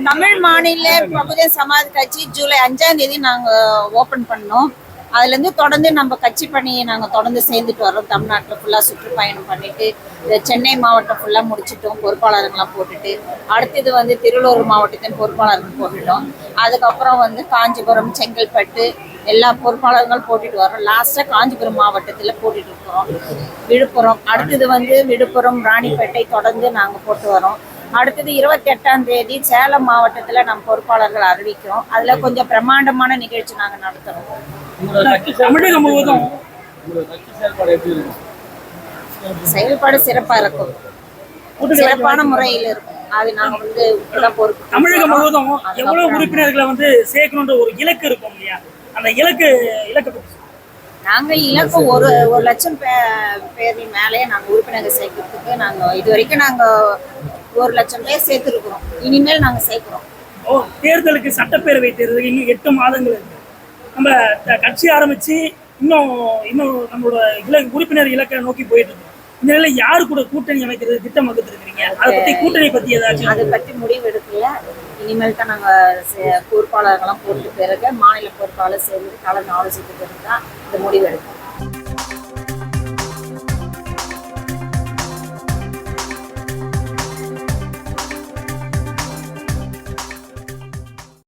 தமிழ் மாநில பகுஜன் சமாஜ் கட்சி ஜூலை 5ஆம் தேதி நாங்க ஓபன் பண்ணோம். அதுல இருந்து தொடர்ந்து நம்ம கட்சி பணியை நாங்க தொடர்ந்து சேர்ந்துட்டு வரோம். தமிழ்நாட்டில் ஃபுல்லா சுற்றுப்பயணம் பண்ணிட்டு சென்னை மாவட்டம் ஃபுல்லா முடிச்சிட்டோம், பொறுப்பாளர்கள்லாம் போட்டுட்டு. அடுத்தது திருவள்ளூர் மாவட்டத்தின் பொறுப்பாளர்கள் போட்டுட்டோம். அதுக்கப்புறம் காஞ்சிபுரம், செங்கல்பட்டு எல்லா பொறுப்பாளர்கள் போட்டுட்டு வரோம். லாஸ்டா காஞ்சிபுரம் மாவட்டத்துல போட்டுட்டு இருக்கிறோம். விழுப்புரம், அடுத்தது விழுப்புரம், ராணிப்பேட்டை தொடர்ந்து நாங்க போட்டு வரோம். அடுத்தது 28ஆம் தேதி சேலம் மாவட்டத்துல நம்ம பொறுப்பாளர்கள் அறிவிக்கிறோம். அதுல கொஞ்சம் பிரம்மாண்டமான நிகழ்ச்சி நாங்க நடத்துறோம். தமிழகம் முழுவதும் செயல்பாடு சிறப்பா இருக்கும், சிறப்பான முறையில் இருக்கும். அது நாங்க பொறுப்பு. தமிழகம் முழுவதும் எவ்வளவு உறுப்பினர்களை சேர்க்கணுன்ற ஒரு இலக்கு இருக்கும் இல்லையா? அந்த இலக்கு நாங்க இலக்கு ஒரு லட்சம் பேர் மேலே நாங்க உறுப்பினர்கள் சேர்க்கறதுக்கு நாங்க இது வரைக்கும் நாங்க 1 லட்சம் பேர் சேர்த்துருக்கிறோம். இனிமேல் நாங்க சேர்க்கிறோம். தேர்தலுக்கு சட்டப்பேரவை தேர்தலுக்கு இன்னும் 8 மாதங்கள் இருக்கு. நம்ம கட்சி ஆரம்பிச்சு இன்னும் நம்மளோட உறுப்பினர் இலக்கை நோக்கி போயிட்டு இருக்கோம். இந்த நிலையில யாரு கூட கூட்டணி அமைக்கிறது திட்டம் வகுத்துருக்கீங்க? அதை பத்தி கூட்டணி பத்தி ஏதாச்சும்? அதை பற்றி முடிவு எடுக்கல. இனிமேல் தான் நாங்க பொறுப்பாளர்கள்லாம் போட்டு பிறகு மாநில பொறுப்பாளர் சேர்ந்து கலந்து ஆலோசித்து பிறகு தான் இந்த முடிவு எடுப்போம்.